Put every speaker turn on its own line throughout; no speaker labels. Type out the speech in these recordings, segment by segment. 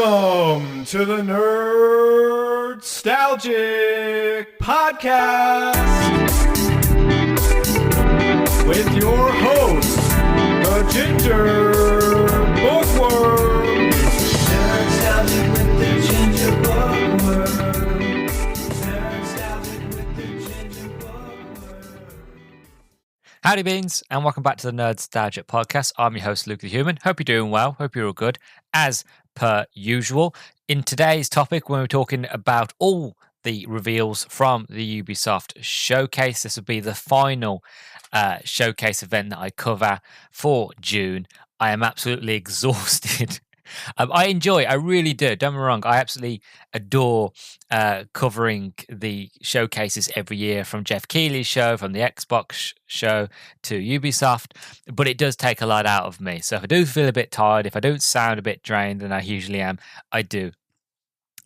Welcome to the Nerdstalgic podcast with your host, the Ginger Bookworm. Nerdstalgic with the Ginger Bookworm. Nerdstalgic with the Ginger Bookworm.
Howdy beans, and welcome back to the Nerdstalgic podcast. I'm your host, Luke the Human. Hope you're doing well. Hope you're all good. As per usual, in today's topic, when we're talking about all the reveals from the Ubisoft showcase, this will be the final showcase event that I cover for June. I am absolutely exhausted. I really do. Don't get me wrong. I absolutely adore covering the showcases every year, from Jeff Keighley's show, from the Xbox show to Ubisoft. But it does take a lot out of me. So if I do feel a bit tired, if I don't sound a bit drained, and I usually am, I do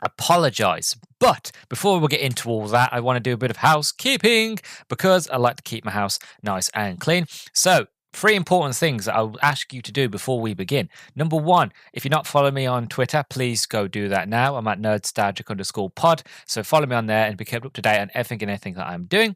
apologize. But before we get into all that, I want to do a bit of housekeeping because I like to keep my house nice and clean. So 3 important things that I'll ask you to do before we begin. Number 1, if you're not following me on Twitter, please go do that now. I'm at nerdstalgic_pod. So follow me on there and be kept up to date on everything and anything that I'm doing.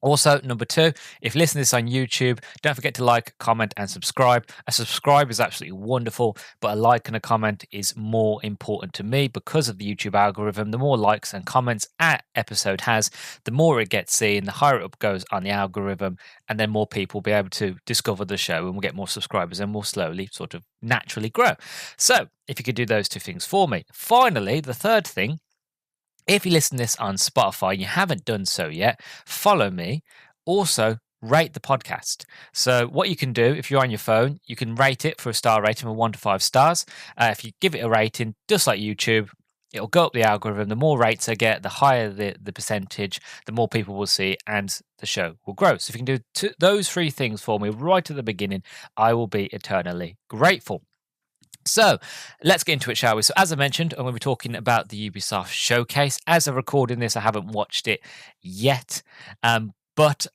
Also, number 2, if you listen to this on YouTube, don't forget to like, comment, and subscribe. A subscribe is absolutely wonderful, but a like and a comment is more important to me because of the YouTube algorithm. The more likes and comments an episode has, the more it gets seen, the higher it up goes on the algorithm, and then more people will be able to discover the show, and we'll get more subscribers, and we'll slowly sort of naturally grow. So, if you could do those 2 things for me. Finally, the third thing, if you listen to this on Spotify and you haven't done so yet, follow me. Also, rate the podcast. So what you can do, if you're on your phone, you can rate it for a star rating of 1 to 5 stars. If you give it a rating, just like YouTube, it'll go up the algorithm. The more rates I get, the higher the percentage, the more people will see, and the show will grow. So if you can do those 3 things for me right at the beginning, I will be eternally grateful. So let's get into it, shall we? So as I mentioned, I'm going to be talking about the Ubisoft showcase. As I'm recording this, I haven't watched it yet. But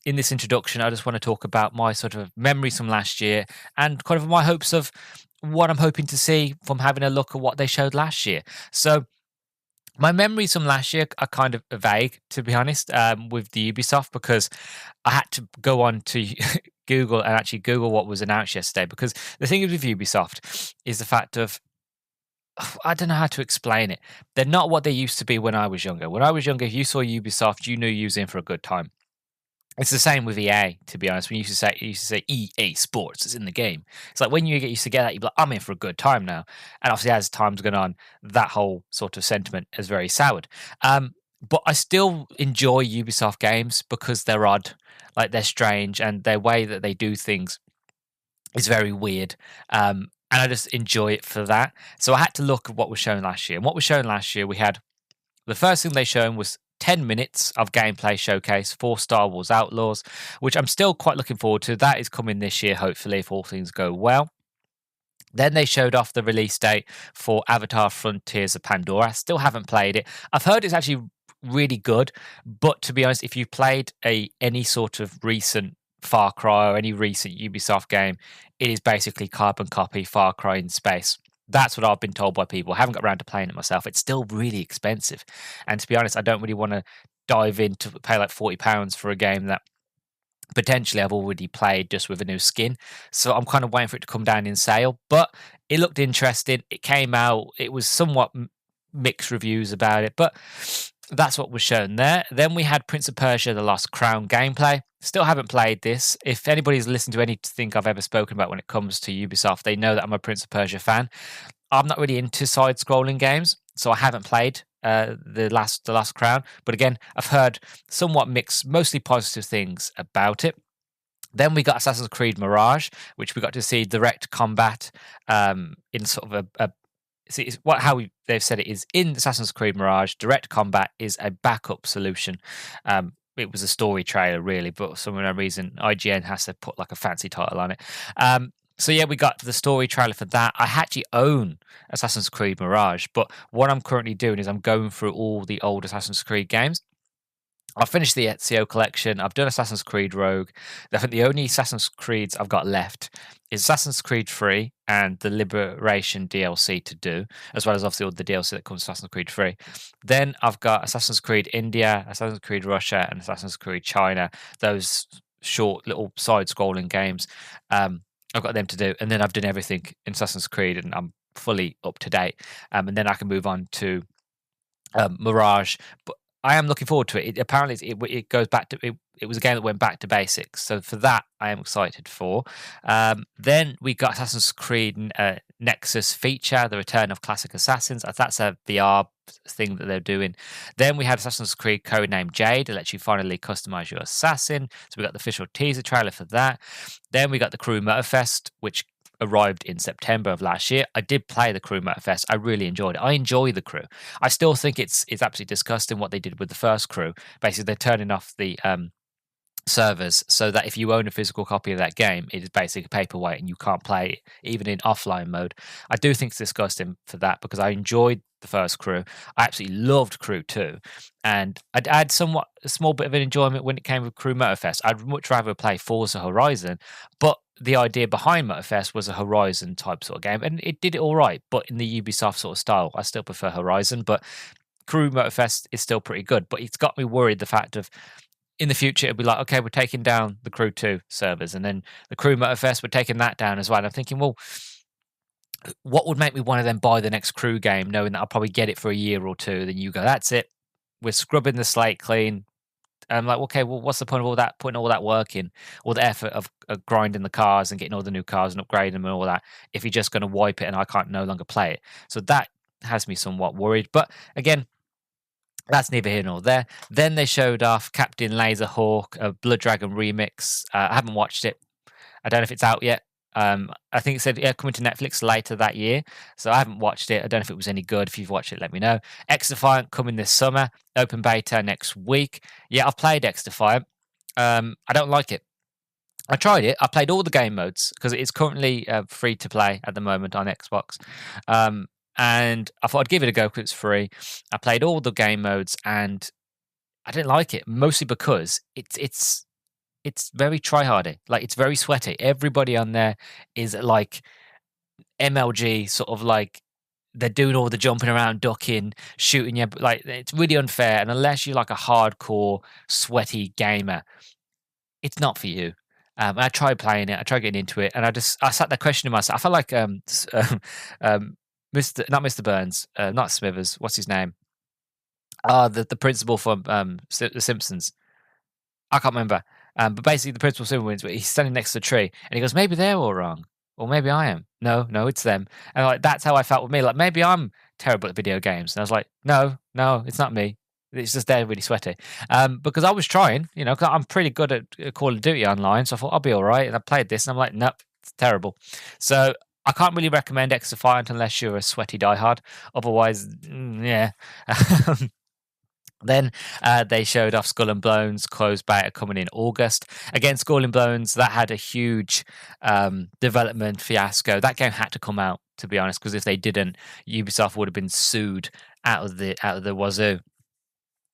in this introduction, I just want to talk about my sort of memories from last year and kind of my hopes of what I'm hoping to see from having a look at what they showed last year. So my memories from last year are kind of vague, to be honest, with the Ubisoft, because I had to go on to Google and actually Google what was announced yesterday. Because the thing with Ubisoft is the fact of, I don't know how to explain it. They're not what they used to be when I was younger. When I was younger, if you saw Ubisoft, you knew you was in for a good time. It's the same with EA, to be honest. When you used to say EA Sports, it's in the game. It's like when you get used to get that, you're like, I'm in for a good time now. And obviously, as time's gone on, that whole sort of sentiment is very soured. But I still enjoy Ubisoft games because they're odd, like they're strange, and their way that they do things is very weird. And I just enjoy it for that. So I had to look at what was shown last year. And what was shown last year, we had the first thing they shown was 10 minutes of gameplay showcase for Star Wars Outlaws, which I'm still quite looking forward to. That is coming this year, hopefully, if all things go well. Then they showed off the release date for Avatar Frontiers of Pandora. I still haven't played it. I've heard it's actually really good, but to be honest, if you've played any sort of recent Far Cry or any recent Ubisoft game, it is basically carbon copy Far Cry in space. That's what I've been told by people. I haven't got around to playing it myself. It's still really expensive. And to be honest, I don't really want to dive in to pay like £40 for a game that potentially I've already played just with a new skin. So I'm kind of waiting for it to come down in sale. But it looked interesting. It came out. It was somewhat mixed reviews about it. But that's what was shown there. Then we had Prince of Persia: The Lost Crown gameplay. Still haven't played this. If anybody's listened to anything I've ever spoken about when it comes to Ubisoft, they know that I'm a Prince of Persia fan. I'm not really into side-scrolling games, so I haven't played the Last Crown. But again, I've heard somewhat mixed, mostly positive things about it. Then we got Assassin's Creed Mirage, which we got to see direct combat in sort of they've said it is in Assassin's Creed Mirage. Direct combat is a backup solution. It was a story trailer, really, but for some reason, IGN has to put like a fancy title on it. So yeah, we got the story trailer for that. I actually own Assassin's Creed Mirage, but what I'm currently doing is I'm going through all the old Assassin's Creed games. I've finished the Ezio collection. I've done Assassin's Creed Rogue. I think the only Assassin's Creeds I've got left is Assassin's Creed 3 and the Liberation DLC to do, as well as obviously all the DLC that comes to Assassin's Creed 3. Then I've got Assassin's Creed India, Assassin's Creed Russia, and Assassin's Creed China. Those short little side-scrolling games. I've got them to do, and then I've done everything in Assassin's Creed, and I'm fully up to date. And then I can move on to Mirage. But I am looking forward to it. Apparently, it goes back to it was a game that went back to basics. So for that, I am excited for. Then we got Assassin's Creed Nexus feature, the return of classic assassins. That's a VR thing that they're doing. Then we had Assassin's Creed Codename Jade. It lets you finally customize your assassin. So we got the official teaser trailer for that. Then we got the Crew Motorfest, which arrived in September of last year. I did play the Crew Motorfest. I really enjoyed it. I enjoy the Crew. I still think it's absolutely disgusting what they did with the first Crew. Basically, they're turning off the servers so that if you own a physical copy of that game, it is basically a paperweight and you can't play it even in offline mode. I do think it's disgusting for that because I enjoyed the first Crew. I absolutely loved Crew 2, and I'd add somewhat a small bit of an enjoyment when it came with Crew Motorfest. I'd much rather play Forza Horizon, but the idea behind Motorfest was a Horizon type sort of game, and it did it all right, but in the Ubisoft sort of style. I still prefer Horizon, but Crew Motorfest is still pretty good. But it's got me worried, the fact of in the future it'll be like, okay, we're taking down the Crew 2 servers, and then the Crew Motorfest, we're taking that down as well. And I'm thinking, well, what would make me want to then buy the next Crew game, knowing that I'll probably get it for a year or two? Then you go, that's it, we're scrubbing the slate clean. I'm like, okay, well, what's the point of all that, putting all that work in, all the effort of grinding the cars and getting all the new cars and upgrading them and all that, if you're just going to wipe it and I can't no longer play it? So that has me somewhat worried. But again, that's neither here nor there. Then they showed off Captain Laserhawk, a Blood Dragon remix. I haven't watched it. I don't know if it's out yet. I think it said coming to Netflix later that year. So I haven't watched it. I don't know if it was any good. If you've watched it, let me know. X Defiant coming this summer. Open beta next week. Yeah, I've played X Defiant. I don't like it. I tried it. I played all the game modes because it's currently free to play at the moment on Xbox. And I thought I'd give it a go because it's free. I played all the game modes and I didn't like it, mostly because it's very tryhardy. Like, it's very sweaty. Everybody on there is like MLG, sort of like they're doing all the jumping around, ducking, shooting you. Like, it's really unfair. And unless you're like a hardcore, sweaty gamer, it's not for you. And I tried playing it. I tried getting into it, and I sat there questioning myself. I felt like Mr. Burns, not Smithers. What's his name? The principal from The Simpsons. I can't remember. But basically, the principal Simpsons, he's standing next to the tree, and he goes, "Maybe they're all wrong, or maybe I am." No, it's them. And like, that's how I felt with me. Like, maybe I'm terrible at video games, and I was like, no, it's not me. It's just they're really sweaty. Because I was trying, 'cause I'm pretty good at Call of Duty online, so I thought I'll be all right. And I played this, and I'm like, nope, it's terrible. So I can't really recommend X Defiant unless you're a sweaty diehard. Otherwise, yeah. Then they showed off Skull and Bones closed beta coming in August. Again, Skull and Bones, that had a huge development fiasco. That game had to come out, to be honest, because if they didn't, Ubisoft would have been sued out of the wazoo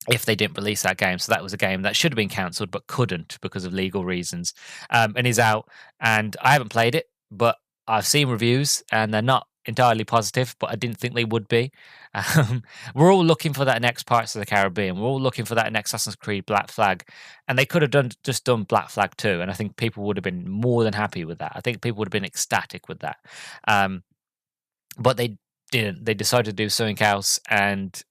if they didn't release that game. So that was a game that should have been cancelled but couldn't because of legal reasons, and is out. And I haven't played it, but I've seen reviews and they're not entirely positive, but I didn't think they would be. We're all looking for that next Pirates of the Caribbean. We're all looking for that next Assassin's Creed Black Flag, and they could have done Black Flag 2, and I think people would have been more than happy with that. I think people would have been ecstatic with that, but they didn't. They decided to do something else, and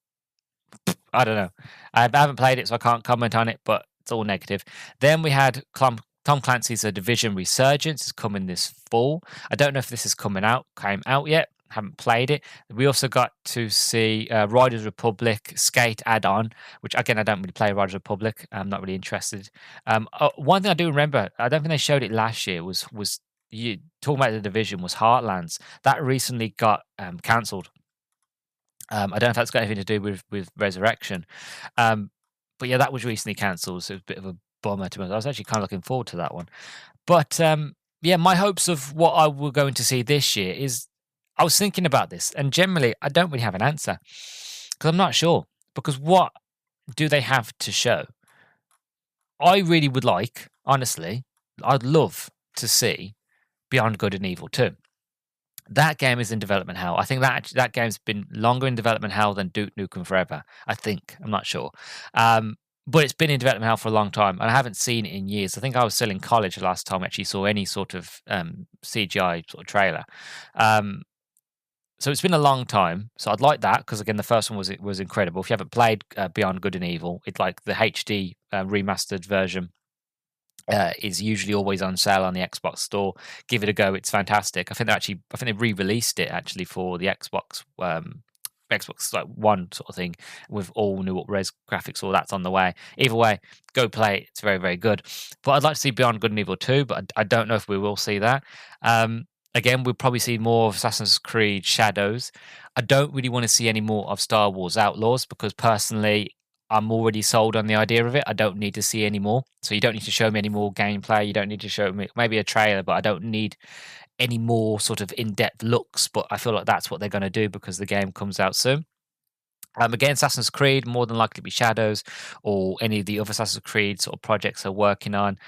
I don't know. I haven't played it, so I can't comment on it, but it's all negative. Then we had Tom Clancy's The Division Resurgence is coming this fall. I don't know if this came out yet. Haven't played it. We also got to see Riders Republic Skate add-on, which again, I don't really play Riders Republic. I'm not really interested. One thing I do remember, I don't think they showed it last year, was you talking about The Division, was Heartlands. That recently got cancelled. I don't know if that's got anything to do with Resurrection. But yeah, that was recently cancelled, so it was a bit of a bummer to me. I was actually kind of looking forward to that one. But yeah, my hopes of what I will going to see this year is, I was thinking about this, and generally I don't really have an answer because I'm not sure. Because what do they have to show? I really would like, honestly, I'd love to see Beyond Good and Evil 2. That game is in development hell. I think that game's been longer in development hell than Duke Nukem Forever. I think. I'm not sure. But it's been in development hell for a long time, and I haven't seen it in years. I think I was still in college the last time I actually saw any sort of CGI sort of trailer. So it's been a long time. So I'd like that because again, the first one was incredible. If you haven't played Beyond Good and Evil, it's like the HD remastered version is usually always on sale on the Xbox store. Give it a go; it's fantastic. I think they re-released it actually for the Xbox. Xbox like One sort of thing with all new res graphics, all that's on the way. Either way, go play it. It's very, very good. But I'd like to see Beyond Good and Evil 2, but I don't know if we will see that. Again, we'll probably see more of Assassin's Creed Shadows. I don't really want to see any more of Star Wars Outlaws because personally, I'm already sold on the idea of it. I don't need to see any more. So you don't need to show me any more gameplay. You don't need to show me maybe a trailer, but I don't need any more sort of in-depth looks. But I feel like that's what they're going to do because the game comes out soon. Again, Assassin's Creed, more than likely to be Shadows or any of the other Assassin's Creed sort of projects they're working on.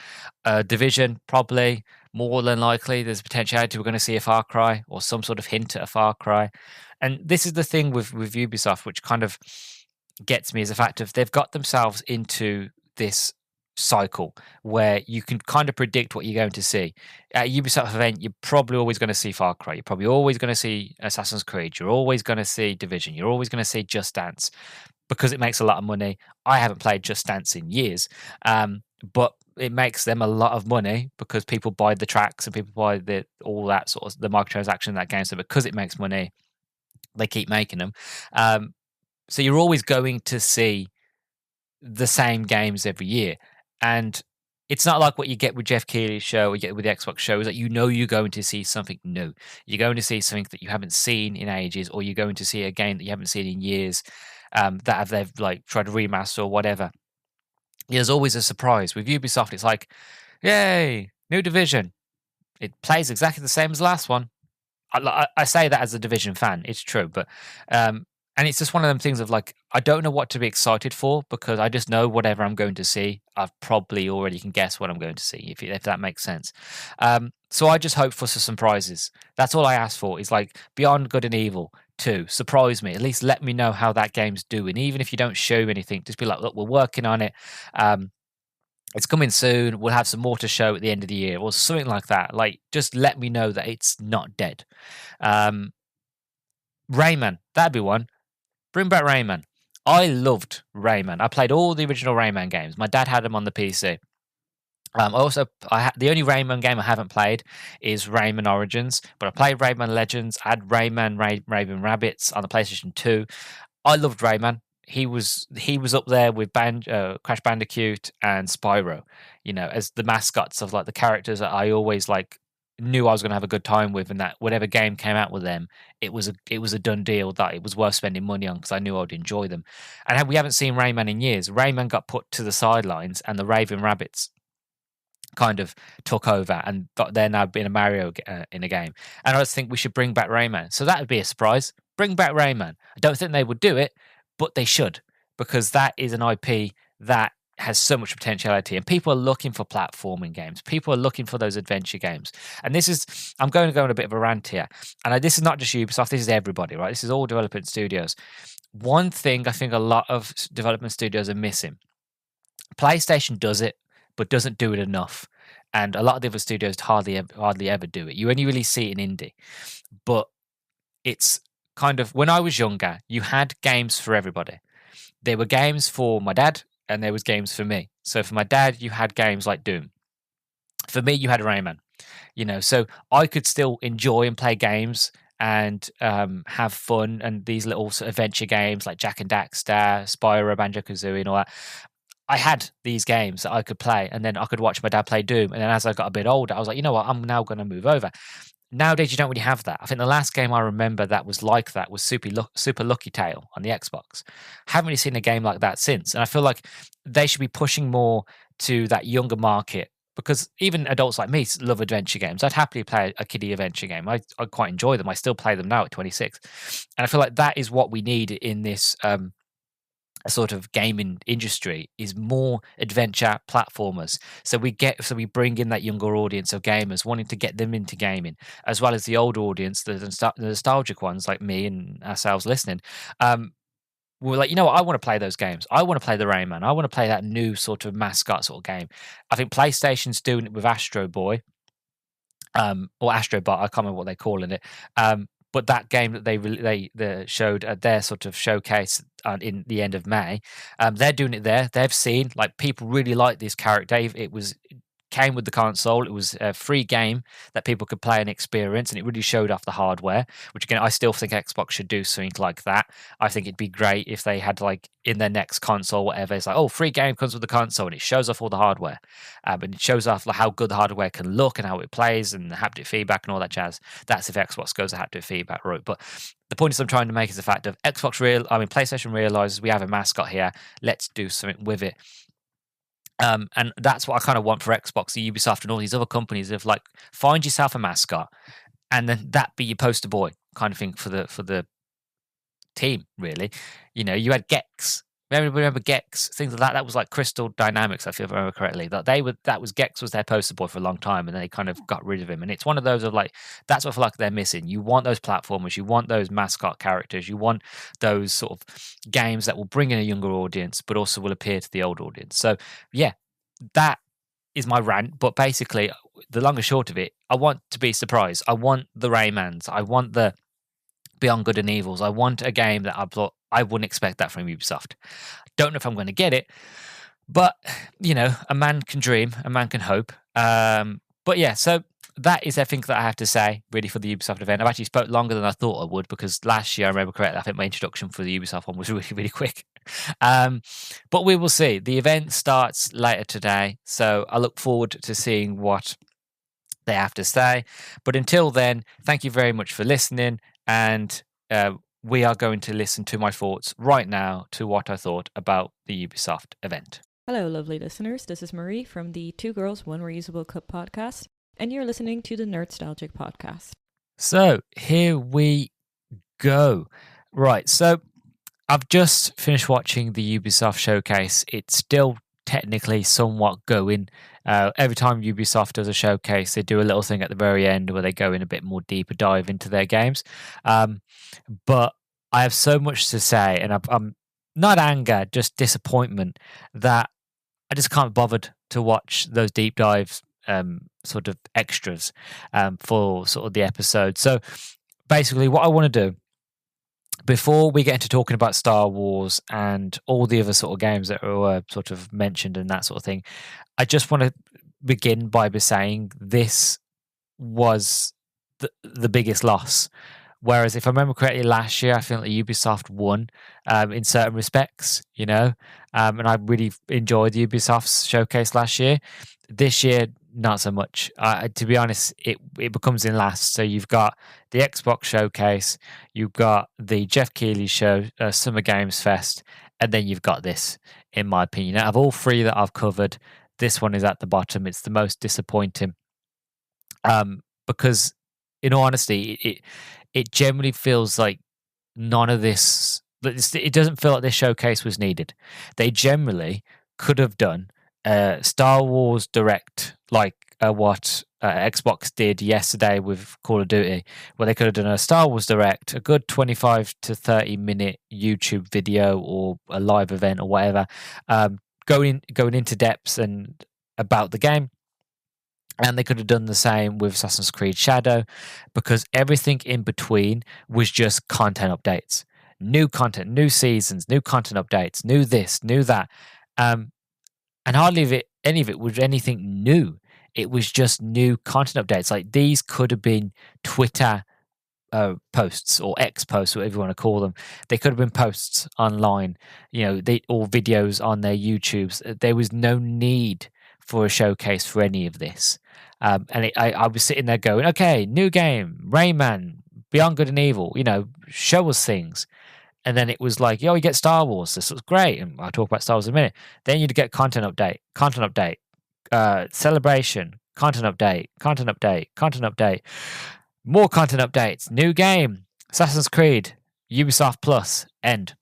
Division, probably. More than likely, there's potentiality we're going to see a Far Cry or some sort of hint at a Far Cry. And this is the thing with Ubisoft, which kind of gets me, is the fact of they've got themselves into this cycle where you can kind of predict what you're going to see. At a Ubisoft event, you're probably always going to see Far Cry. You're probably always going to see Assassin's Creed. You're always going to see Division. You're always going to see Just Dance because it makes a lot of money. I haven't played Just Dance in years, but it makes them a lot of money because people buy the tracks and people buy all that sort of the microtransaction in that game. So because it makes money, they keep making them. So you're always going to see the same games every year. And it's not like what you get with Jeff Keighley's show or you get with the Xbox show, is that you know you're going to see something new. You're going to see something that you haven't seen in ages, or you're going to see a game that you haven't seen in years they've like tried to remaster or whatever. There's always a surprise. With Ubisoft, it's like, yay, new Division. It plays exactly the same as the last one. I say that as a Division fan. It's true, but and it's just one of them things of like, I don't know what to be excited for because I just know whatever I'm going to see, I've probably already can guess what I'm going to see, if that makes sense. So I just hope for some surprises. That's all I ask for is like Beyond Good and Evil 2. Surprise me. At least let me know how that game's doing. Even if you don't show me anything, just be like, look, we're working on it. It's coming soon. We'll have some more to show at the end of the year or something like that. Like, just let me know that it's not dead. Rayman, that'd be one. Bring back Rayman. I loved Rayman. I played all the original Rayman games. My dad had them on the PC. The only Rayman game I haven't played is Rayman Origins, but I played Rayman Legends. I had Rayman Raven Rabbits on the PlayStation 2. I loved Rayman. He was up there with Crash Bandicoot and Spyro, as the mascots of like the characters that I always like knew I was going to have a good time with, and that whatever game came out with them, it was a done deal that it was worth spending money on because I knew I'd enjoy them. And we haven't seen Rayman in years. Rayman got put to the sidelines, and the Raven Rabbits kind of took over, and they're now being a Mario in a game. And I just think we should bring back Rayman. So that would be a surprise. Bring back Rayman. I don't think they would do it, but they should, because that is an IP that has so much potentiality, and people are looking for platforming games. People are looking for those adventure games. And I'm going to go on a bit of a rant here. And this is not just Ubisoft, this is everybody, right? This is all development studios. One thing I think a lot of development studios are missing. PlayStation does it, but doesn't do it enough. And a lot of the other studios hardly ever do it. You only really see it in indie. But it's kind of, when I was younger, you had games for everybody. There were games for my dad, and there was games for me. So for my dad, you had games like Doom. For me, you had Rayman. So I could still enjoy and play games and have fun, and these little adventure games like Jak and Daxter, Spyro, Banjo-Kazooie and all that. I had these games that I could play, and then I could watch my dad play Doom. And then as I got a bit older, I was like, you know what, I'm now going to move over. Nowadays, you don't really have that. I think the last game I remember that was like that was Super Lucky Tale on the Xbox. Haven't really seen a game like that since. And I feel like they should be pushing more to that younger market, because even adults like me love adventure games. I'd happily play a kiddie adventure game. I quite enjoy them. I still play them now at 26. And I feel like that is what we need in this sort of gaming industry is more adventure platformers. So we bring in that younger audience of gamers, wanting to get them into gaming, as well as the older audience, the nostalgic ones like me and ourselves listening. We're like, you know what? I want to play those games. I want to play the Rayman. I want to play that new sort of mascot sort of game. I think PlayStation's doing it with Astro Boy, or Astrobot. I can't remember what they're calling it. But that game that they showed at their sort of showcase in the end of May, they're doing it there. They've seen like people really like this character. It came with the console. It was a free game that people could play and experience, and it really showed off the hardware. Which again, I still think Xbox should do something like that. I think it'd be great if they had like in their next console, whatever, it's like, oh, free game comes with the console, and it shows off all the hardware, and it shows off like, how good the hardware can look and how it plays and the haptic feedback and all that jazz. That's if Xbox goes a haptic feedback route. But the point is, I'm trying to make is the fact of PlayStation realizes we have a mascot here. Let's do something with it. And that's what I kind of want for Xbox, the Ubisoft, and all these other companies of like, find yourself a mascot, and then that be your poster boy kind of thing for the team. Really, you had Gex. Remember Gex, things like that. That was like Crystal Dynamics, I feel if I remember correctly. Gex was their poster boy for a long time, and then they kind of got rid of him. And it's one of those of like, that's what I feel like they're missing. You want those platformers, you want those mascot characters, you want those sort of games that will bring in a younger audience, but also will appeal to the old audience. So yeah, that is my rant. But basically, the long and short of it, I want to be surprised. I want the Raymans. I want the Beyond Good and Evils. I want a game that I wouldn't expect that from Ubisoft. Don't know if I'm going to get it, but a man can dream, a man can hope. But yeah, so that is everything that I have to say really for the Ubisoft event. I've actually spoke longer than I thought I would, because last year, I remember correctly, I think my introduction for the Ubisoft one was really, really quick. But we will see. The event starts later today, so I look forward to seeing what they have to say. But until then, thank you very much for listening, and we are going to listen to my thoughts right now to what I thought about the Ubisoft event.
Hello, lovely listeners. This is Marie from the Two Girls, One Reusable Cup podcast, and you're listening to the Nerdstalgic podcast.
So here we go. Right, so I've just finished watching the Ubisoft showcase. It's still technically somewhat going. Every time Ubisoft does a showcase, they do a little thing at the very end where they go in a bit more deeper dive into their games. But I have so much to say, and I'm not anger, just disappointment that I just can't be bothered to watch those deep dives, sort of extras for sort of the episode. So basically, what I want to do before we get into talking about Star Wars and all the other sort of games that were sort of mentioned and that sort of thing, I just want to begin by saying this was the biggest loss. Whereas if I remember correctly, last year, I feel like Ubisoft won in certain respects, and I really enjoyed the Ubisoft's showcase last year. This year, not so much. To be honest, it becomes in last. So you've got the Xbox showcase, you've got the Jeff Keighley show, Summer Games Fest, and then you've got this, in my opinion. Out of all three that I've covered, this one is at the bottom. It's the most disappointing. Because in all honesty, it generally feels like none of this, it doesn't feel like this showcase was needed. They generally could have done Star Wars Direct, like what Xbox did yesterday with Call of Duty, where they could have done a Star Wars Direct, a good 25 to 30 minute YouTube video or a live event or whatever, going into depths and about the game. And they could have done the same with Assassin's Creed Shadow, because everything in between was just content updates. New content, new seasons, new content updates, new this, new that. And hardly any of it was anything new. It was just new content updates. Like, these could have been Twitter posts or X posts, whatever you want to call them. They could have been posts online, or videos on their YouTubes. There was no need for a showcase for any of this. And I was sitting there going, okay, new game, Rayman, Beyond Good and Evil, show us things. And then it was like, you get Star Wars. This was great. And I'll talk about Star Wars in a minute. Then you'd get content update, celebration, content update, more content updates, new game, Assassin's Creed, Ubisoft Plus, end.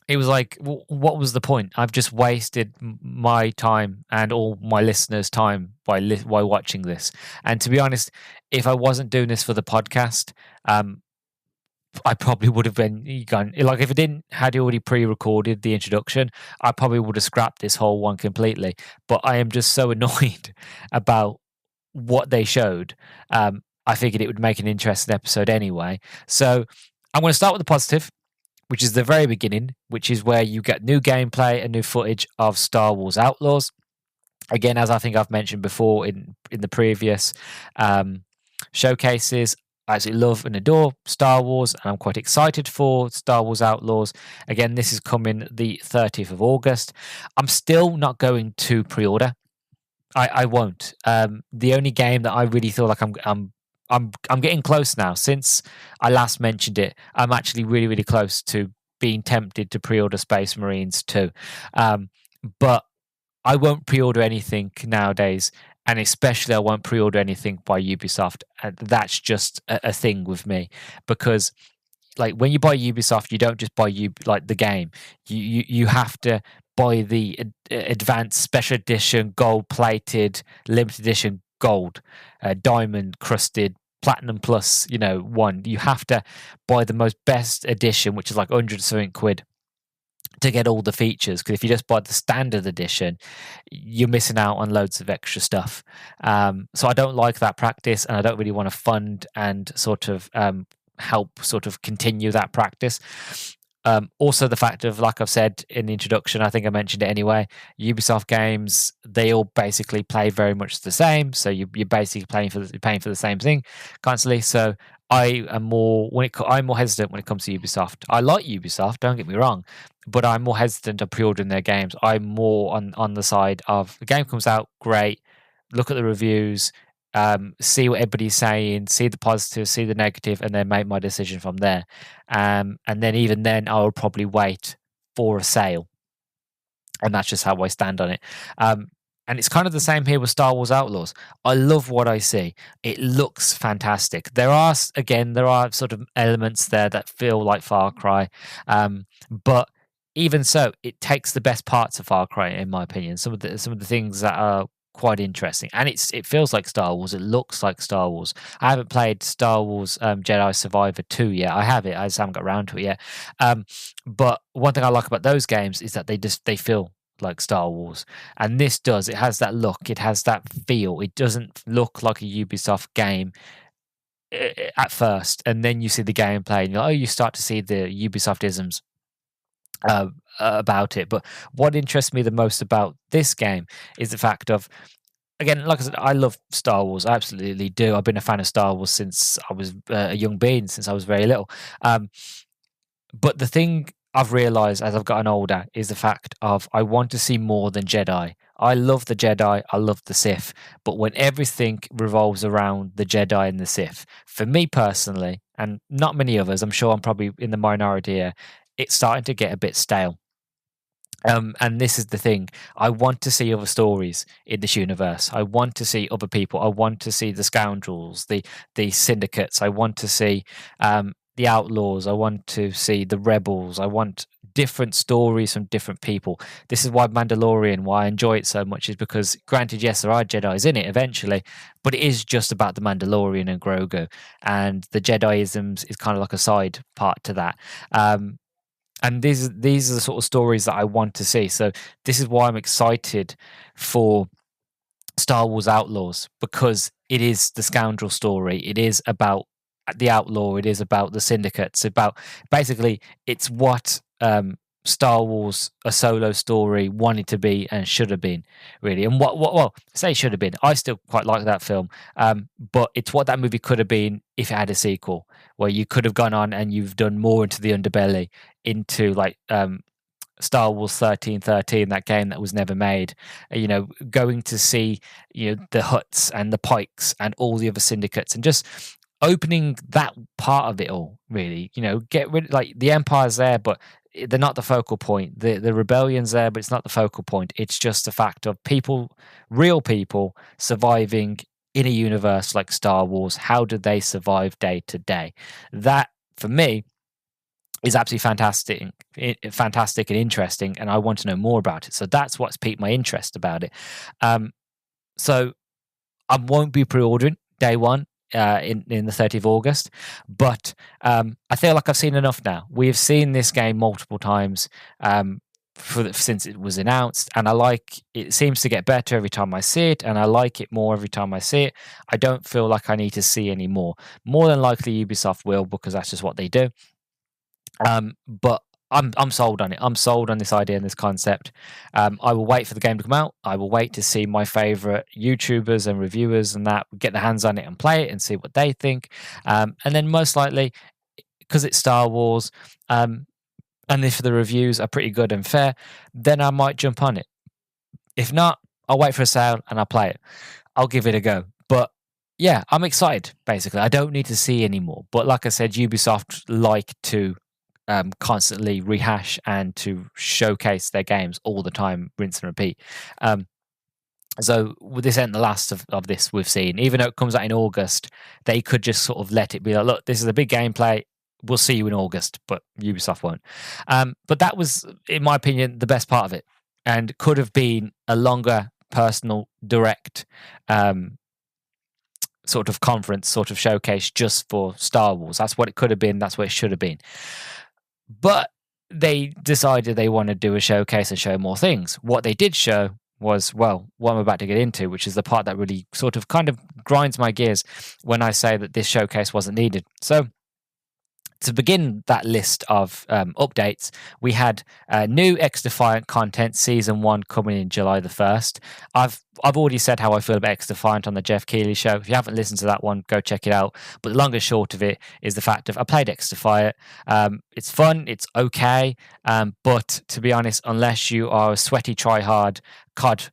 it was like, what was the point? I've just wasted my time and all my listeners' time by watching this. And to be honest, if I wasn't doing this for the podcast, I probably would have been gone. Like if it didn't had already pre-recorded the introduction, I probably would have scrapped this whole one completely. But I am just so annoyed about what they showed. I figured it would make an interesting episode anyway. So I'm going to start with the positive, which is the very beginning, which is where you get new gameplay and new footage of Star Wars Outlaws. Again, as I think I've mentioned before in the previous showcases, I absolutely love and adore Star Wars, and I'm quite excited for Star Wars Outlaws. Again, this is coming the 30th of August. I'm still not going to pre-order. I won't. The only game that I really feel like I'm getting close now. Since I last mentioned it, I'm actually really, really close to being tempted to pre-order Space Marines 2. But I won't pre-order anything nowadays, and especially I won't pre-order anything by Ubisoft. And that's just a thing with me, because like when you buy Ubisoft, you don't just buy like the game. You have to buy the advanced special edition, gold plated, limited edition, gold, diamond crusted, platinum plus. One. You have to buy the most best edition, which is like 100 something quid, to get all the features, because if you just buy the standard edition, you're missing out on loads of extra stuff. So I don't like that practice, and I don't really want to fund and sort of help sort of continue that practice. Also, the fact of, like I've said in the introduction, I think I mentioned it anyway, Ubisoft games, they all basically play very much the same. So you're basically paying for the same thing constantly. So I'm more hesitant when it comes to Ubisoft. I like Ubisoft, don't get me wrong, but I'm more hesitant of pre-ordering their games. I'm more on the side of the game comes out, great, look at the reviews, see what everybody's saying, see the positive, see the negative, and then make my decision from there. And then even then, I will probably wait for a sale, and that's just how I stand on it. And it's kind of the same here with Star Wars Outlaws. I love what I see. It looks fantastic. There are sort of elements there that feel like Far Cry, but even so, it takes the best parts of Far Cry, in my opinion. Some of the things that are quite interesting, and it feels like Star Wars. It looks like Star Wars. I haven't played Star Wars Jedi Survivor 2 yet. I have it. I just haven't got around to it yet. But one thing I like about those games is that they feel like Star Wars, and this does. It has that look. It has that feel. It doesn't look like a Ubisoft game at first, and then you see the gameplay, and you start to see the Ubisoft isms about it. But what interests me the most about this game is the fact of, again, like I said, I love Star Wars. I absolutely do. I've been a fan of Star Wars since I was a young being, since I was very little. But the thing I've realized as I've gotten older is the fact of I want to see more than Jedi. I love the Jedi, I love the Sith, but when everything revolves around the Jedi and the Sith, for me personally, and not many others, I'm sure I'm probably in the minority here, it's starting to get a bit stale. And this is the thing. I want to see other stories in this universe. I want to see other people. I want to see the scoundrels, the syndicates. I want to see the outlaws. I want to see the rebels. I want different stories from different people. This is why Mandalorian, why I enjoy it so much, is because, granted, yes, there are Jedis in it eventually, but it is just about the Mandalorian and Grogu, and the Jediisms is kind of like a side part to that. And these are the sort of stories that I want to see. So this is why I'm excited for Star Wars Outlaws, because it is the scoundrel story. It is about the outlaw. It is about the syndicates. About basically, it's what Star Wars, a solo story, wanted to be and should have been, really. And well, say should have been. I still quite like that film, but it's what that movie could have been if it had a sequel, where you could have gone on and you've done more into the underbelly, into like Star Wars 1313, that game that was never made. Going to see the Hutts and the Pikes and all the other syndicates, and just opening that part of it all, really. Get rid, like, the Empire's there, but they're not the focal point. The rebellion's there, but it's not the focal point. It's just the fact of people, real people, surviving in a universe like Star Wars. How do they survive day to day? That, for me, is absolutely fantastic and interesting, and I want to know more about it. So that's what's piqued my interest about it. So I won't be pre-ordering day one in the 30th of August, but I feel like I've seen enough now. We've seen this game multiple times since it was announced, and it seems to get better every time I see it, and I like it more every time I see it. I don't feel like I need to see any more. More than likely Ubisoft will, because that's just what they do. But I'm sold on it. I'm sold on this idea and this concept. I will wait for the game to come out. I will wait to see my favorite YouTubers and reviewers and that get their hands on it and play it and see what they think. And then most likely, because it's Star Wars, and if the reviews are pretty good and fair, then I might jump on it. If not, I'll wait for a sale and I'll play it. I'll give it a go. But yeah, I'm excited, basically. I don't need to see anymore. But like I said, Ubisoft like to constantly rehash and to showcase their games all the time, rinse and repeat. So this ain't the last of this we've seen. Even though it comes out in August, they could just sort of let it be like, look, this is a big gameplay. We'll see you in August, but Ubisoft won't. But that was, in my opinion, the best part of it, and could have been a longer, personal, direct sort of conference, sort of showcase just for Star Wars. That's what it could have been. That's what it should have been. But they decided they want to do a showcase and show more things. What they did show was, well, what I'm about to get into, which is the part that really sort of kind of grinds my gears when I say that this showcase wasn't needed. So to begin that list of updates, we had new X-Defiant content, Season 1, coming in July the 1st. I've already said how I feel about X-Defiant on the Jeff Keighley show. If you haven't listened to that one, go check it out. But the long and short of it is the fact of I played X-Defiant. It's fun, it's okay, but to be honest, unless you are a sweaty, try-hard COD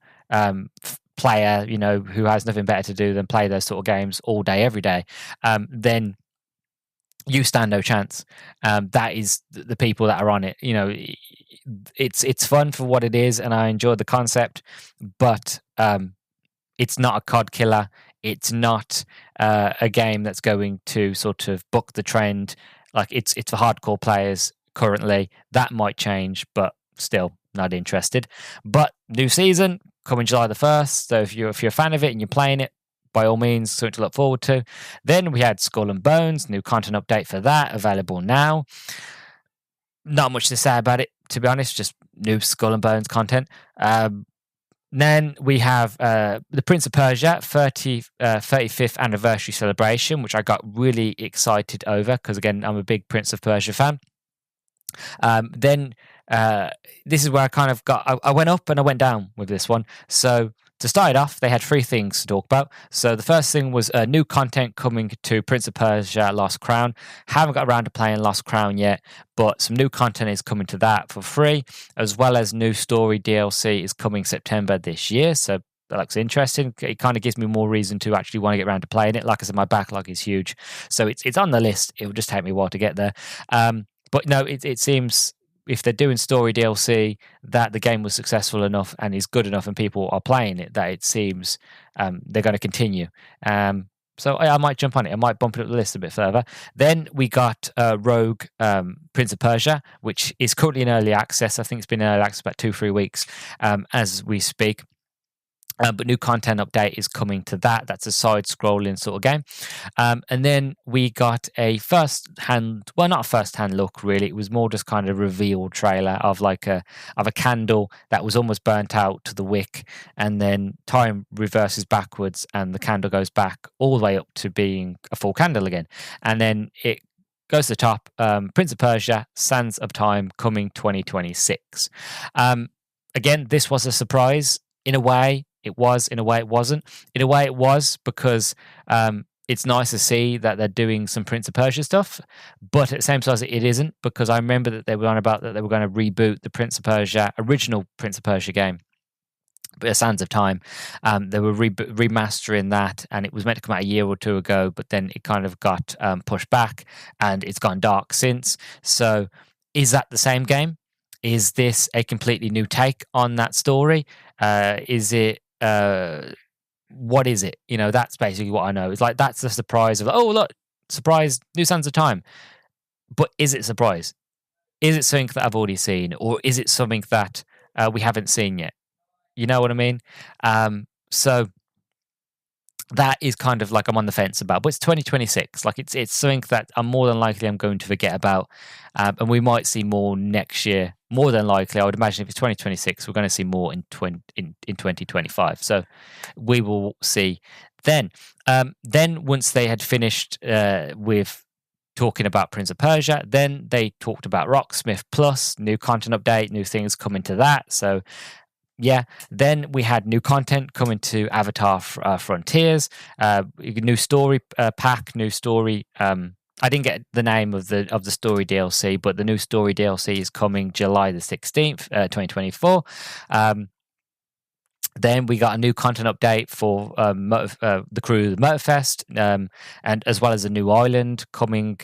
player, who has nothing better to do than play those sort of games all day, every day, then you stand no chance. That is the people that are on it. It's fun for what it is, and I enjoy the concept, but it's not a COD killer. It's not a game that's going to sort of buck the trend. Like it's for hardcore players currently. That might change, but still not interested. But new season coming July the 1st. So if you're a fan of it and you're playing it, by all means, something to look forward to. Then we had Skull and Bones, new content update for that, available now. Not much to say about it, to be honest, just new Skull and Bones content. Then we have the Prince of Persia 35th anniversary celebration, which I got really excited over because, again, I'm a big Prince of Persia fan. Then this is where I kind of I went up and I went down with this one. So to start it off, they had three things to talk about. So the first thing was new content coming to Prince of Persia Lost Crown. Haven't got around to playing Lost Crown yet, but some new content is coming to that for free, as well as new story DLC is coming September this year. So that looks interesting. It kind of gives me more reason to actually want to get around to playing it. Like I said, my backlog is huge. So it's on the list. It will just take me a while to get there. But no, it seems if they're doing story DLC, that the game was successful enough and is good enough and people are playing it, that it seems they're going to continue. So I might jump on it. I might bump it up the list a bit further. Then we got Rogue Prince of Persia, which is currently in early access. I think it's been in early access about 2-3 weeks as we speak. But new content update is coming to that. That's a side-scrolling sort of game. And then we got a first-hand, well, not a first-hand look, really. It was more just kind of a reveal trailer of a candle that was almost burnt out to the wick, and then time reverses backwards, and the candle goes back all the way up to being a full candle again. And then it goes to the top. Prince of Persia, Sands of Time, coming 2026. Again, this was a surprise in a way. It was, in a way it wasn't. In a way it was, because it's nice to see that they're doing some Prince of Persia stuff, but at the same time it isn't, because I remember that they were on about that they were going to reboot the original Prince of Persia game, Sands of Time. They were remastering that, and it was meant to come out a year or two ago, but then it kind of got pushed back, and it's gone dark since. So is that the same game? Is this a completely new take on that story? Is it what is it? That's basically what I know. It's like, that's the surprise of, oh, look, surprise, new Sands of Time. But is it a surprise? is it something that I've already seen, or is it something that we haven't seen yet? You know what I mean? So that is kind of like I'm on the fence about, but it's 2026. Like it's something that I'm more than likely I'm going to forget about, and we might see more next year. More than likely, I would imagine if it's 2026, we're going to see more in 2025. So we will see then. Then once they had finished with talking about Prince of Persia, then they talked about Rocksmith Plus, new content update, new things coming to that. So yeah, then we had new content coming to Avatar Frontiers, new story pack, new story. I didn't get the name of the story DLC, but the new story DLC is coming July the 16th, 2024. Then we got a new content update for the crew of the Motorfest, and as well as a new island coming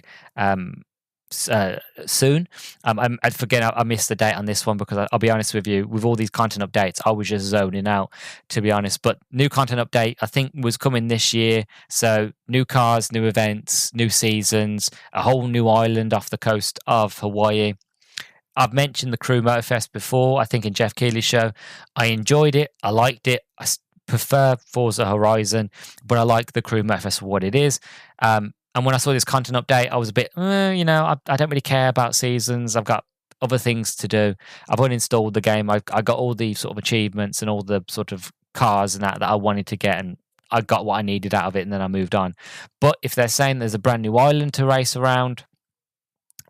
soon. I forget, I missed the date on this one because I'll be honest with you, with all these content updates, I was just zoning out, to be honest. But new content update, I think, was coming this year. So new cars, new events, new seasons, a whole new island off the coast of Hawaii. I've mentioned the Crew Motorfest before, I think in Jeff Keighley's show. I enjoyed it. I liked it. I prefer Forza Horizon, but I like the Crew Motorfest for what it is. And when I saw this content update, I was a bit, I don't really care about seasons. I've got other things to do. I've uninstalled the game. I got all the sort of achievements and all the sort of cars and that I wanted to get, and I got what I needed out of it, and then I moved on. But if they're saying there's a brand new island to race around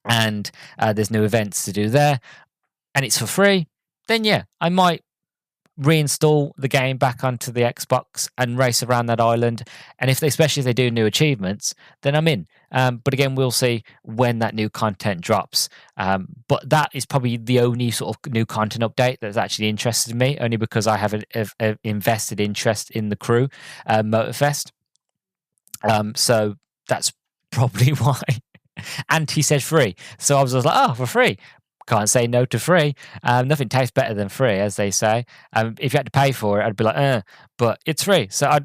and there's new events to do there, and it's for free, then yeah, I might reinstall the game back onto the Xbox and race around that island. And especially if they do new achievements, then I'm in. But again, we'll see when that new content drops. But that is probably the only sort of new content update that's actually interested me, only because I have an invested interest in the Crew Motorfest. So that's probably why. And he said free, so I was just like, oh, for free. Can't say no to free. Nothing tastes better than free, as they say. If you had to pay for it, I'd be like, but it's free. So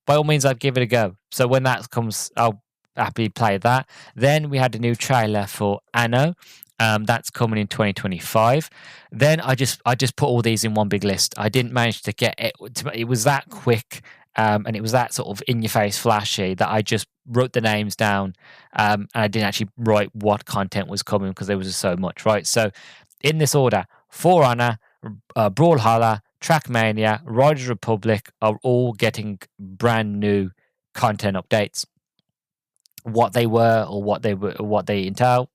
by all means, I'd give it a go. So when that comes, I'll happily play that. Then we had a new trailer for Anno. That's coming in 2025. Then I just put all these in one big list. I didn't manage to get it. It was that quick. And it was that sort of in-your-face flashy that I just wrote the names down, and I didn't actually write what content was coming because there was just so much, right? So in this order, For Honor, Brawlhalla, Trackmania, Riders Republic are all getting brand new content updates. What they were or what they entail,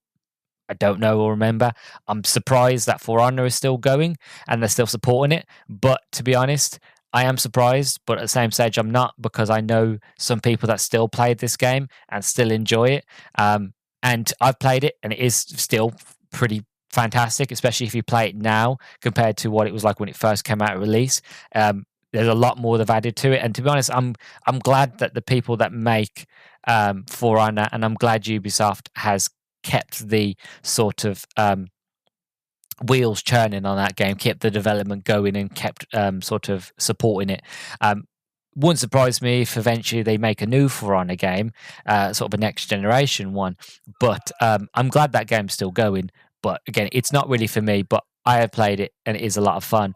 I don't know or remember. I'm surprised that For Honor is still going and they're still supporting it. But to be honest, I am surprised, but at the same stage, I'm not, because I know some people that still played this game and still enjoy it. And I've played it, and it is still pretty fantastic, especially if you play it now compared to what it was like when it first came out at release. There's a lot more they've added to it, and to be honest, I'm glad that the people that make For Honor, and I'm glad Ubisoft has kept the sort of wheels churning on that game, kept the development going, and kept sort of supporting it. Wouldn't surprise me if eventually they make a new For Honor game, sort of a next generation one. But I'm glad that game's still going. But again, it's not really for me, but I have played it and it is a lot of fun.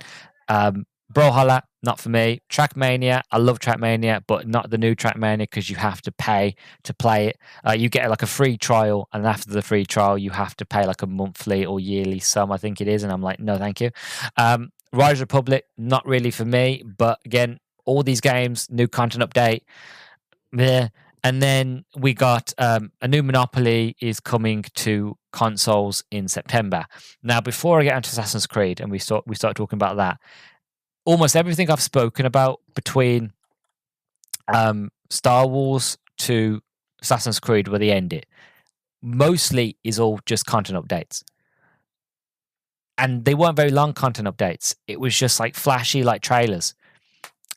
Brawlhalla, not for me. Trackmania, I love Trackmania, but not the new Trackmania because you have to pay to play it. You get like a free trial, and after the free trial, you have to pay like a monthly or yearly sum, I think it is. And I'm like, no, thank you. Rise Republic, not really for me. But again, all these games, new content update. Yeah. And then we got a new Monopoly is coming to consoles in September. Now, before I get into Assassin's Creed and we start talking about that, almost everything I've spoken about between Star Wars to Assassin's Creed, where they end it, mostly is all just content updates. And they weren't very long content updates. It was just like flashy, like trailers.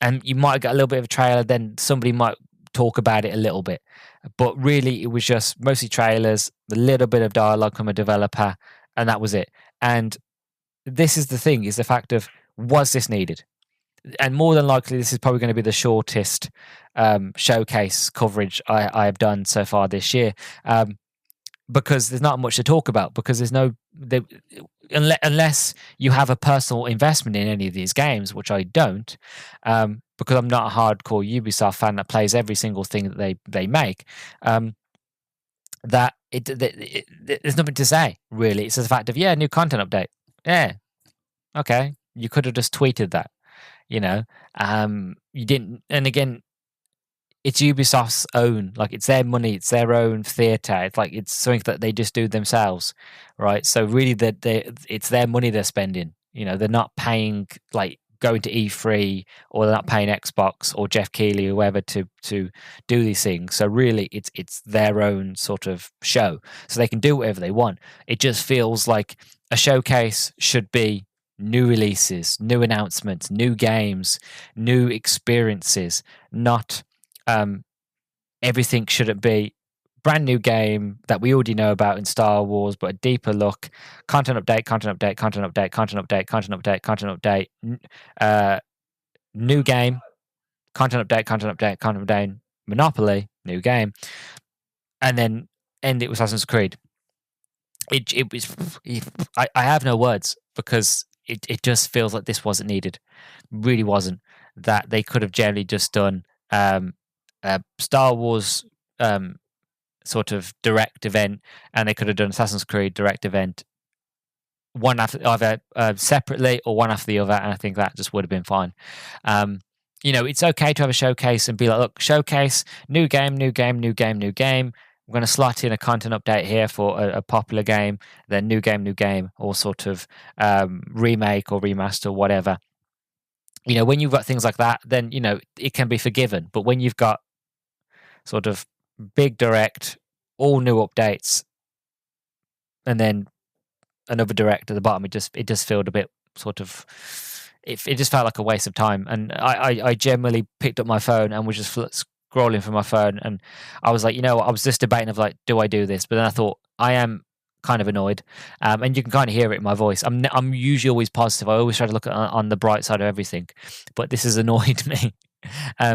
And you might get a little bit of a trailer, then somebody might talk about it a little bit. But really, it was just mostly trailers, a little bit of dialogue from a developer, and that was it. And this is the thing, is the fact of, was this needed? And more than likely, this is probably going to be the shortest showcase coverage I have done so far this year. because there's not much to talk about, because there's no unless you have a personal investment in any of these games, which I don't, because I'm not a hardcore Ubisoft fan that plays every single thing that they make. That there's nothing to say really. It's just the fact of new content update. Yeah, okay, you could have just tweeted that. You didn't. And again, it's Ubisoft's own, like it's their money, it's their own theatre. It's like it's something that they just do themselves, right? So really, that it's their money they're spending. They're not paying, like, going to E3, or they're not paying Xbox or Jeff Keighley or whoever to do these things. So really, it's their own sort of show, so they can do whatever they want. It just feels like a showcase should be new releases, new announcements, new games, new experiences, not everything shouldn't be brand new game that we already know about in Star Wars, but a deeper look, content update, content update, content update, content update, content update, content update, new game, content update, content update, content update, Monopoly, new game, and then end it with Assassin's Creed. It was, I have no words, because it just feels like this wasn't needed, really wasn't. That they could have generally just done Star Wars sort of direct event, and they could have done Assassin's Creed direct event, one after either separately or one after the other, and I think that just would have been fine. It's okay to have a showcase and be like, look, showcase, new game, new game, new game, new game. I'm going to slot in a content update here for a popular game, then new game, or sort of remake or remaster or whatever. When you've got things like that, then it can be forgiven. But when you've got sort of big direct, all new updates, and then another direct at the bottom, it just felt a bit sort of, it just felt like a waste of time. And I generally picked up my phone and was just scrolling through my phone, and I was like, I was just debating of like, do I do this? But then I thought, I am kind of annoyed, and you can kind of hear it in my voice. I'm usually always positive. I always try to look on the bright side of everything, but this has annoyed me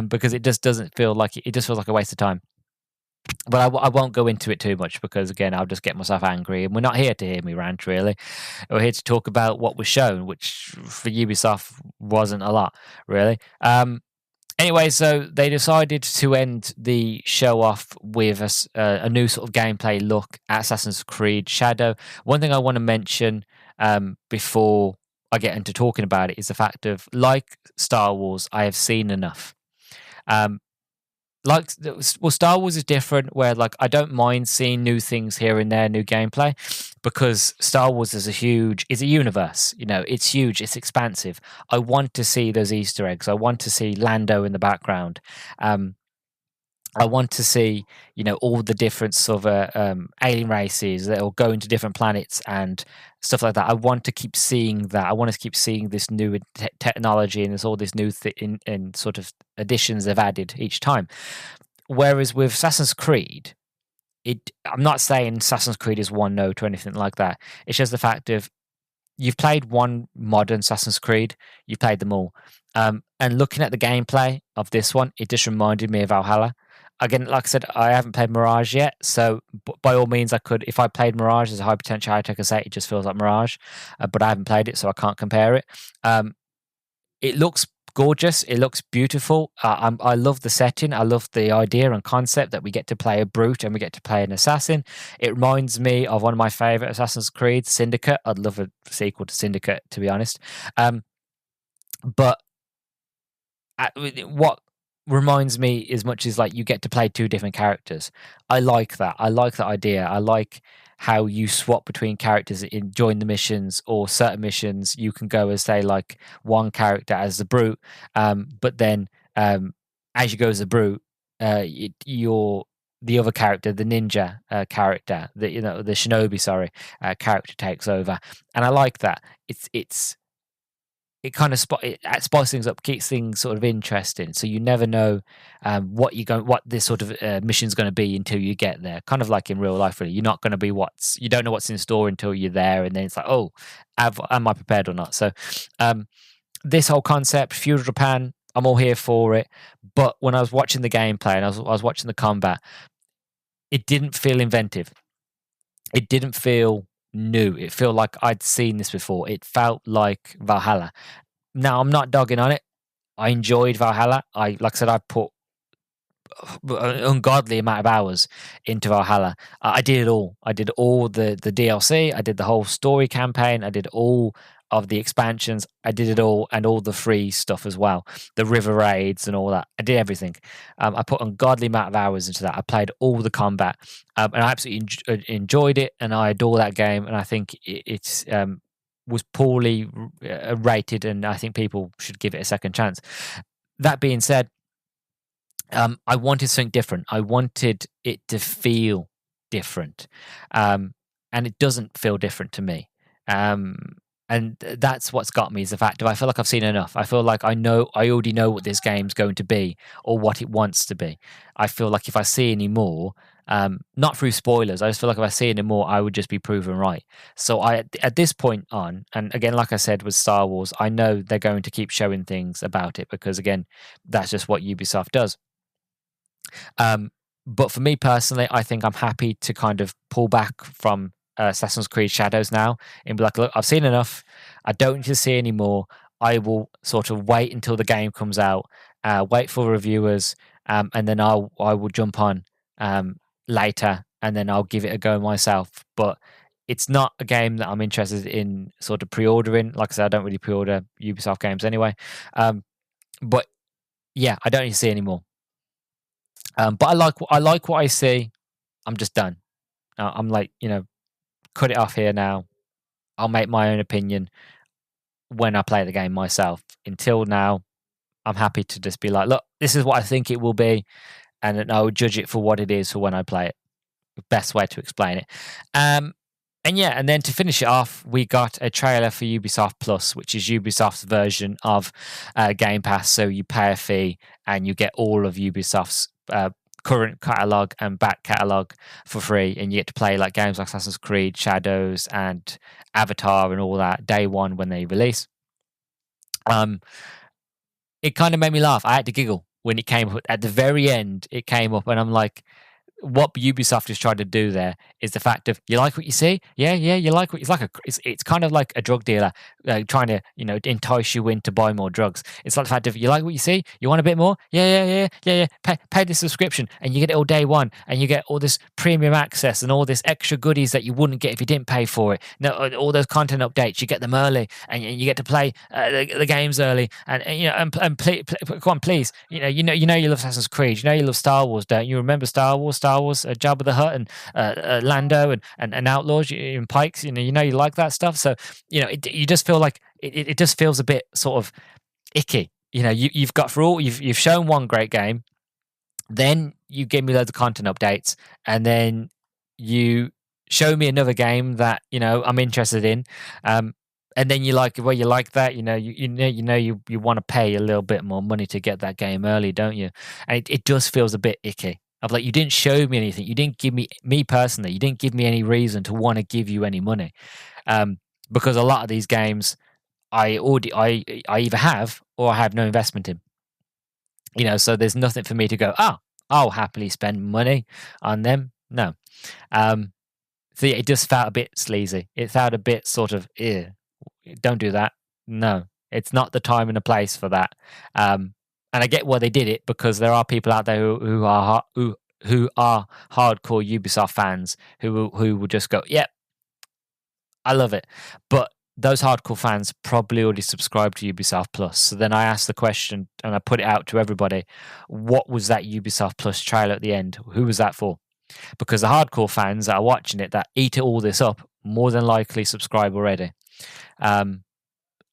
because it just doesn't feel like it just feels like a waste of time. But I won't go into it too much, because again, I'll just get myself angry, and we're not here to hear me rant, really. We're here to talk about what was shown, which for Ubisoft wasn't a lot, really. Anyway, so they decided to end the show off with a new sort of gameplay look at Assassin's Creed Shadow. One thing I want to mention before I get into talking about it is the fact of, like Star Wars, I have seen enough. Star Wars is different, where like I don't mind seeing new things here and there, new gameplay, because Star Wars is a universe. It's huge, it's expansive. I want to see those Easter eggs. I want to see Lando in the background. I want to see, all the different sort of alien races that will go into different planets and stuff like that. I want to keep seeing that. I want to keep seeing this new technology, and there's all this new in sort of additions they've added each time. Whereas with Assassin's Creed, I'm not saying Assassin's Creed is one note or anything like that. It's just the fact of, you've played one modern Assassin's Creed, you've played them all. And looking at the gameplay of this one, it just reminded me of Valhalla. Again, like I said, I haven't played Mirage yet, so by all means, I could. If I played Mirage, there's a high potential I could say it just feels like Mirage, but I haven't played it, so I can't compare it. It looks gorgeous. It looks beautiful. I love the setting. I love the idea and concept that we get to play a brute and we get to play an assassin. It reminds me of one of my favorite Assassin's Creed, Syndicate. I'd love a sequel to Syndicate, to be honest. But what reminds me as much as like you get to play two different characters. I like that. I like that idea. I like how you swap between characters during the missions, or certain missions you can go as, say, like one character as the brute, but then as you go as the brute, you're the other character, the ninja character, the shinobi, character takes over, and I like that. It kind of spices things up, keeps things sort of interesting. So you never know what this sort of mission's going to be until you get there. Kind of like in real life, really. You're not going to be you don't know what's in store until you're there, and then it's like, oh, am I prepared or not? So this whole concept, feudal Japan, I'm all here for it. But when I was watching the gameplay and I was watching the combat, it didn't feel inventive. it didn't feel new. It felt like I'd seen this before. It felt like Valhalla. Now, I'm not dogging on it. I enjoyed Valhalla. Like I said, I put an ungodly amount of hours into Valhalla. I did it all. I did all the DLC. I did the whole story campaign. I did all of the expansions. I did it all, and all the free stuff as well. The river raids and all that. I did everything. I put an ungodly amount of hours into that. I played all the combat, and I absolutely enjoyed it. And I adore that game. And I think it's was poorly rated, and I think people should give it a second chance. That being said, I wanted something different. I wanted it to feel different, and it doesn't feel different to me. And that's what's got me, is the fact that I feel like I've seen enough. I feel like I already know what this game's going to be or what it wants to be. I feel like if I see any more, not through spoilers, I just feel like if I see any more, I would just be proven right. So at this point on, and again, like I said with Star Wars, I know they're going to keep showing things about it because, again, that's just what Ubisoft does. But for me personally, I think I'm happy to kind of pull back from Assassin's Creed Shadows now and be like, look, I've seen enough. I don't need to see any more. I will sort of wait until the game comes out, wait for reviewers, and then I will jump on later, and then I'll give it a go myself. But it's not a game that I'm interested in sort of pre-ordering. Like I said, I don't really pre-order Ubisoft games anyway. But yeah, I don't need to see any more. But I like what I see. I'm just done. I'm like, cut it off here now. I'll make my own opinion when I play the game myself. Until now, I'm happy to just be like, look, this is what I think it will be, and then I'll judge it for what it is for when I play it. The best way to explain it. And then to finish it off, we got a trailer for Ubisoft Plus, which is Ubisoft's version of Game Pass. So you pay a fee and you get all of Ubisoft's current catalog and back catalog for free, and you get to play like games like Assassin's Creed, Shadows, and Avatar, and all that day one when they release. It kind of made me laugh. I had to giggle when it came up at the very end. It came up, and I'm like, what Ubisoft is trying to do there is the fact of, you like what you see, you like what it's kind of like a drug dealer trying to entice you in to buy more drugs. It's like the fact of, you like what you see, you want a bit more, yeah. Pay the subscription and you get it all day one, and you get all this premium access and all this extra goodies that you wouldn't get if you didn't pay for it. No, all those content updates, you get them early, and you get to play the games early, and play, come on, please, you love Assassin's Creed, you love Star Wars, don't you? Remember Star Wars, Jabba the Hutt, and Lando, and Outlaws and Pikes. You like that stuff. So you just feel like it just feels a bit sort of icky. You've got through all, you've shown one great game, then you give me loads of content updates, and then you show me another game that I'm interested in, and then you like that, you want to pay a little bit more money to get that game early, don't you? And it just feels a bit icky. Of like, you didn't show me anything. You didn't give me personally, you didn't give me any reason to want to give you any money. Because a lot of these games I either have or I have no investment in. So there's nothing for me to go, I'll happily spend money on them. No. So yeah, it just felt a bit sleazy. It felt a bit sort of, don't do that. No, it's not the time and the place for that. And I get why they did it, because there are people out there who are hardcore Ubisoft fans who will just go, yep, I love it. But those hardcore fans probably already subscribed to Ubisoft Plus. So then I asked the question, and I put it out to everybody, what was that Ubisoft Plus trailer at the end? Who was that for? Because the hardcore fans that are watching it, that eat all this up, more than likely subscribe already.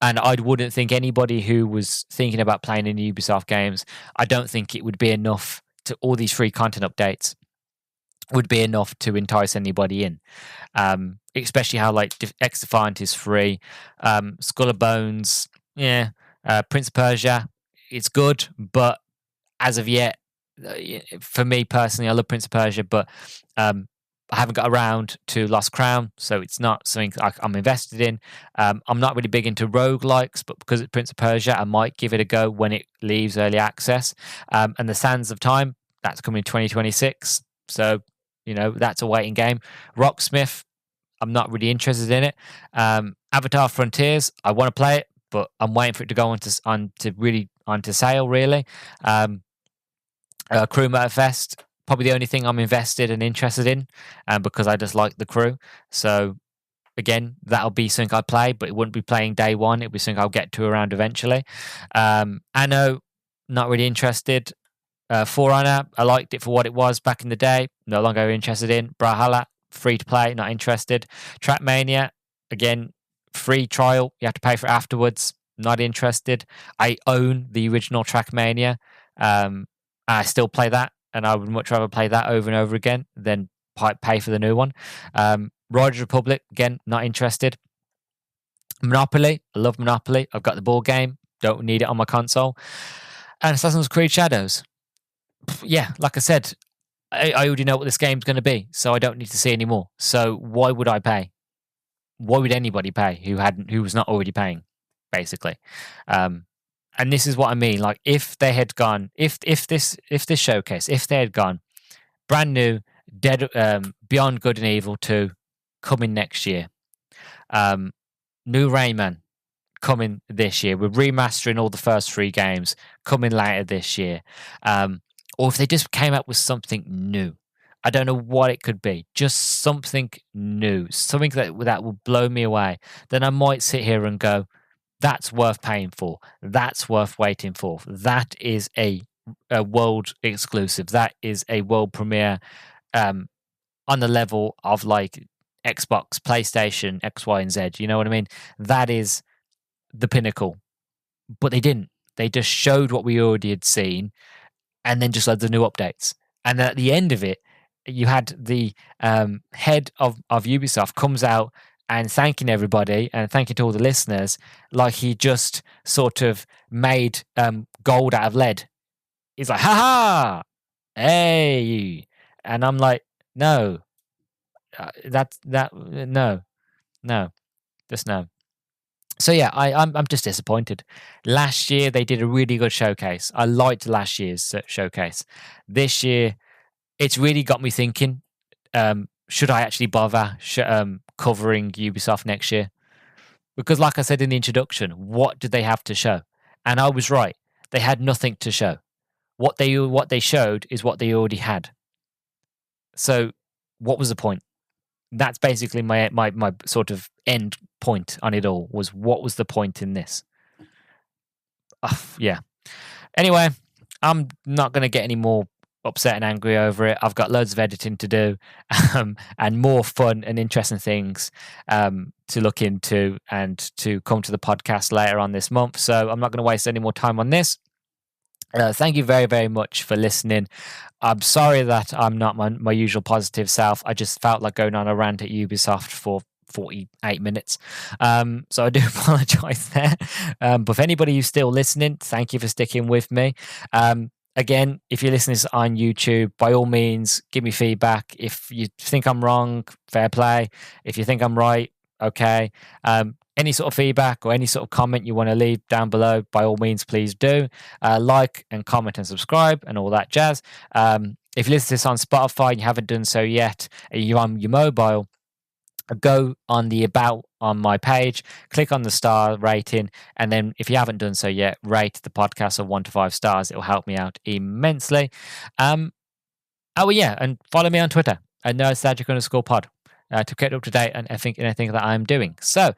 And I wouldn't think anybody who was thinking about playing any Ubisoft games, I don't think it would be enough to, all these free content updates would be enough to entice anybody in. Especially how like X Defiant is free. Skull and Bones, Prince of Persia, it's good, but as of yet, for me personally, I love Prince of Persia, but I haven't got around to Lost Crown, so it's not something I'm invested in. I'm not really big into roguelikes, but because it's Prince of Persia, I might give it a go when it leaves early access. And the Sands of Time, that's coming in 2026, so that's a waiting game. Rocksmith, I'm not really interested in it. Avatar Frontiers, I want to play it, but I'm waiting for it to go onto sale. Really, Crew Motorfest, probably the only thing I'm invested and interested in, because I just like the crew. So again, that'll be something I play, but it wouldn't be playing day one. It'll be something I'll get to around eventually. Anno, not really interested. For Honor, I liked it for what it was back in the day. No longer interested in. Brawlhalla, free to play, not interested. Trackmania, again, free trial. You have to pay for it afterwards. Not interested. I own the original Trackmania. I still play that, and I would much rather play that over and over again than pay for the new one. Riders Republic, again, not interested. Monopoly, I love Monopoly. I've got the board game. Don't need it on my console. And Assassin's Creed Shadows. Yeah, like I said, I already know what this game's going to be, so I don't need to see any more. So why would I pay? Why would anybody pay who was not already paying, basically? And this is what I mean. Like, if they had gone, if this showcase, if they had gone brand new, Beyond Good and Evil 2 coming next year, new Rayman coming this year, we're remastering all the first 3 games coming later this year. Or if they just came up with something new, I don't know what it could be, just something new, something that will blow me away, then I might sit here and go, that's worth paying for. That's worth waiting for. That is a world exclusive. That is a world premiere on the level of like Xbox, PlayStation, X, Y, and Z. You know what I mean? That is the pinnacle. But they didn't. They just showed what we already had seen, and then just had the new updates. And then at the end of it, you had the head of Ubisoft comes out and thanking everybody and thanking to all the listeners, like he just sort of made gold out of lead. He's like, ha ha, hey. And I'm like, no, no, just no. So yeah, I'm just disappointed. Last year they did a really good showcase. I liked last year's showcase. This year, it's really got me thinking: should I actually bother covering Ubisoft next year? Because, like I said in the introduction, what did they have to show? And I was right; they had nothing to show. What they showed is what they already had. So, what was the point? That's basically my sort of end point on it all, was what was the point in this? Yeah. Anyway, I'm not going to get any more upset and angry over it. I've got loads of editing to do, and more fun and interesting things to look into and to come to the podcast later on this month. So I'm not going to waste any more time on this. Thank you very, very much for listening. I'm sorry that I'm not my usual positive self. I just felt like going on a rant at Ubisoft for 48 minutes. So I do apologize there. But if anybody who's still listening, thank you for sticking with me. Again, if you're listening on YouTube, by all means, give me feedback. If you think I'm wrong, fair play. If you think I'm right, okay. Any sort of feedback or any sort of comment you want to leave down below, by all means, please do. Like and comment and subscribe and all that jazz. If you listen to this on Spotify and you haven't done so yet, and you're on your mobile, go on the About on my page, click on the star rating, and then if you haven't done so yet, rate the podcast of 1 to 5 stars. It will help me out immensely. And follow me on Twitter at Nerdstalgic_pod. To get up to date on anything that I'm doing. So,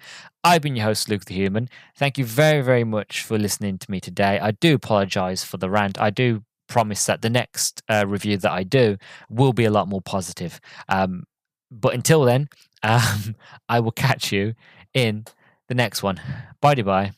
I've been your host, Luke the Human. Thank you very, very much for listening to me today. I do apologize for the rant. I do promise that the next review that I do will be a lot more positive. But until then, I will catch you in the next one. Bye-bye.